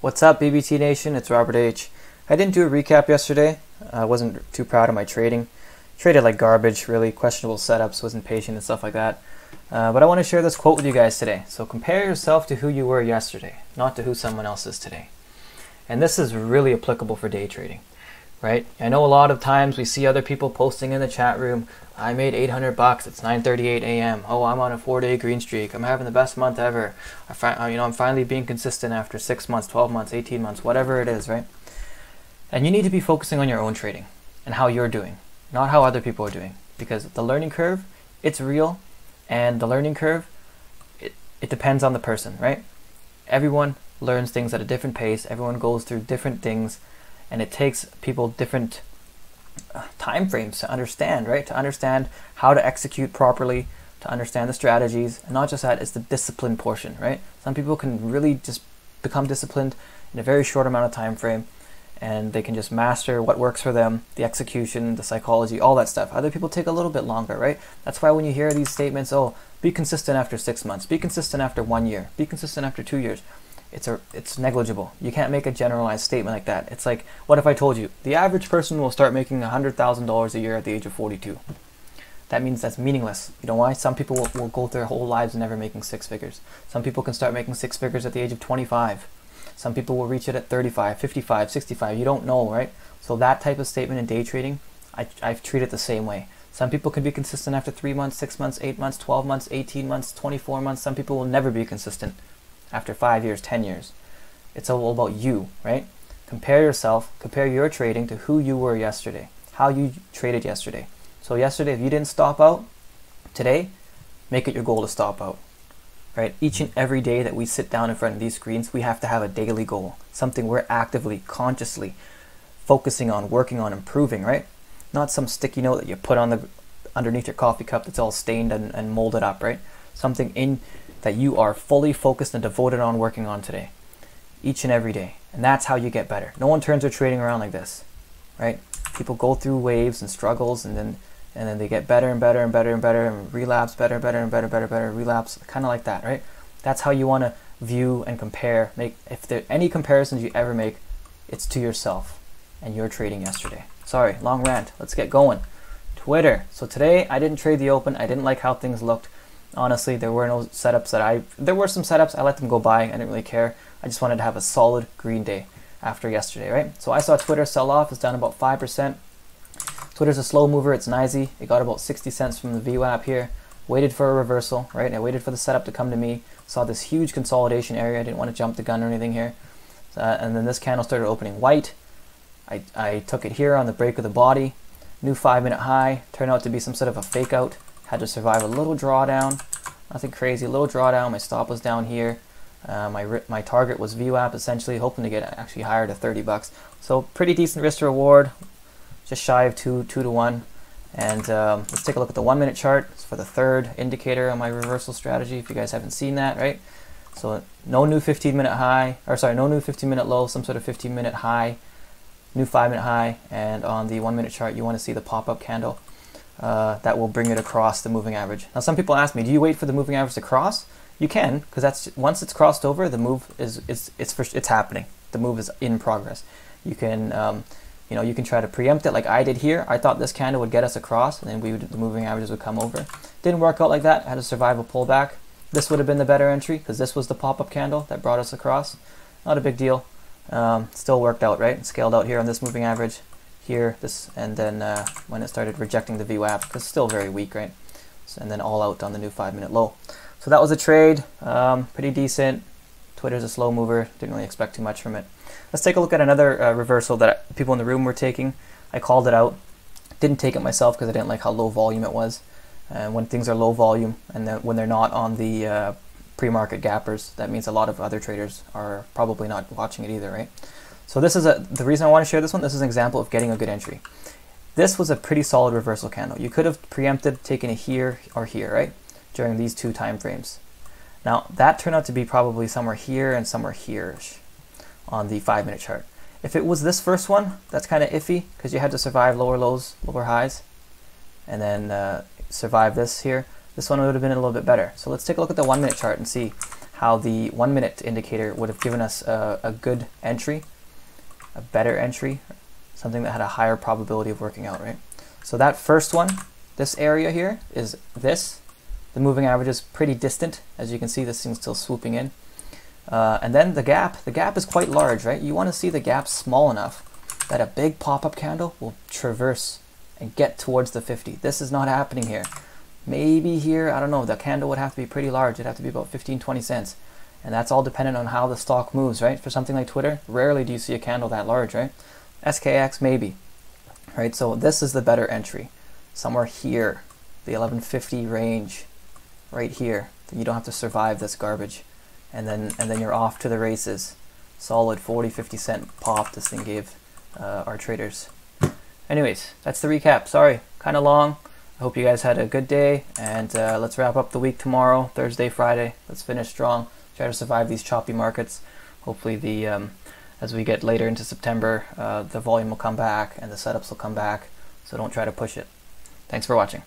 What's up, BBT Nation? It's Robert H. I didn't do a recap yesterday. I wasn't too proud of my trading. Traded like garbage, really questionable setups, wasn't patient and stuff like that. But I want to share this quote with you guys today. So compare yourself to who you were yesterday, not to who someone else is today. And this is really applicable for day trading, right? I know a lot of times we see other people posting in the chat room, I made 800 bucks, it's 9:38 a.m. Oh, I'm on a 4-day green streak. I'm having the best month ever. I'm finally being consistent after 6 months, 12 months, 18 months, whatever it is, right? And you need to be focusing on your own trading and how you're doing, not how other people are doing. Because the learning curve, it's real, and the learning curve, it depends on the person, right? Everyone learns things at a different pace. Everyone goes through different things, and it takes people different time frames to understand, right? To understand how to execute properly, to understand the strategies, and not just that, it's the discipline portion, right? Some people can really just become disciplined in a very short amount of time frame, and they can just master what works for them, the execution, the psychology, all that stuff. Other people take a little bit longer, right? That's why when you hear these statements, oh, be consistent after 6 months, be consistent after 1 year, be consistent after 2 years, it's negligible. You can't make a generalized statement like that. It's like, what if I told you the average person will start making $100,000 a year at the age of 42? That means that's meaningless. You know why? Some people will go their whole lives never making 6 figures. Some people can start making 6 figures at the age of 25. Some people will reach it at 35, 55, 65. You don't know, right? So that type of statement in day trading, I treat it the same way. Some people can be consistent after 3 months, 6 months, 8 months, 12 months, 18 months, 24 months. Some people will never be consistent after 5 years, 10 years. It's all about you, right? Compare yourself, compare your trading to who you were yesterday, how you traded yesterday. So yesterday, if you didn't stop out, today, make it your goal to stop out, right? Each and every day that we sit down in front of these screens, we have to have a daily goal, something we're actively, consciously focusing on, working on, improving, right? Not some sticky note that you put on underneath your coffee cup that's all stained and molded up, right? Something in that you are fully focused and devoted on working on today, each and every day. And that's how you get better. No one turns their trading around like this, right? People go through waves and struggles, and then they get better and better and better and better, and relapse, better, better and better, better, better, relapse, kind of like that, right? That's how you want to view and compare. If there any comparisons you ever make, it's to yourself and your trading yesterday. Sorry, long rant. Let's get going. Twitter. So today I didn't trade the open. I didn't like how things looked. Honestly, there were no setups there were some setups, I let them go by, I didn't really care. I just wanted to have a solid green day after yesterday, right? So I saw Twitter sell off, it's down about 5%. Twitter's a slow mover, it's nicey. It got about 60 cents from the VWAP here. Waited for a reversal, right? I waited for the setup to come to me. Saw this huge consolidation area, I didn't want to jump the gun or anything here. And then this candle started opening white. I took it here on the break of the body. New 5-minute high, turned out to be some sort of a fake out. Had to survive a little drawdown, nothing crazy, a little drawdown. My stop was down here. My target was VWAP essentially, hoping to get actually higher to 30 bucks. So pretty decent risk to reward, just shy of 2 to 1. And let's take a look at the 1-minute chart. It's for the third indicator on my reversal strategy, if you guys haven't seen that, right? So no new 15-minute high, or sorry, no new 15-minute low, some sort of 15-minute high, new 5-minute high, and on the 1-minute chart, you want to see the pop-up candle. That will bring it across the moving average. Now some people ask me, do you wait for the moving average to cross? You can, because that's once it's crossed over, the move it's happening. The move is in progress. You can you can try to preempt it like I did here. I thought this candle would get us across, and then the moving averages would come over. Didn't work out like that. I had to survive a pullback. This would have been the better entry because this was the pop-up candle that brought us across. Not a big deal. Still worked out, right? Scaled out here on this moving average. Here, this, and then when it started rejecting the VWAP, because it's still very weak, right? So, and then all out on the new 5-minute low. So that was a trade, pretty decent. Twitter's a slow mover, didn't really expect too much from it. Let's take a look at another reversal that people in the room were taking. I called it out, didn't take it myself because I didn't like how low volume it was. And when things are low volume, and then when they're not on the pre-market gappers, that means a lot of other traders are probably not watching it either, right? So this is the reason I want to share this one. This is an example of getting a good entry. This was a pretty solid reversal candle. You could have preempted, taken it here or here, right? During these two time frames. Now that turned out to be probably somewhere here and somewhere here-ish on the 5-minute chart. If it was this first one, that's kind of iffy because you had to survive lower lows, lower highs, and then survive this here. This one would have been a little bit better. So let's take a look at the 1-minute chart and see how the 1 minute indicator would have given us a good entry, a better entry, something that had a higher probability of working out, right? So that first one, this area here is this. The moving average is pretty distant. As you can see, this thing's still swooping in. And then the gap is quite large, right? You want to see the gap small enough that a big pop-up candle will traverse and get towards the 50. This is not happening here. Maybe here, I don't know, the candle would have to be pretty large. It'd have to be about 15, 20 cents. And that's all dependent on how the stock moves, right? For something like Twitter, rarely do you see a candle that large, right? SKX, maybe, right? So this is the better entry. Somewhere here, the 1150 range, right here. You don't have to survive this garbage. And then you're off to the races. Solid 40, 50 cent pop this thing gave our traders. Anyways, that's the recap. Sorry, kind of long. I hope you guys had a good day, and let's wrap up the week tomorrow, Thursday, Friday. Let's finish strong. Try to survive these choppy markets. Hopefully, as we get later into September, the volume will come back and the setups will come back. So don't try to push it. Thanks for watching.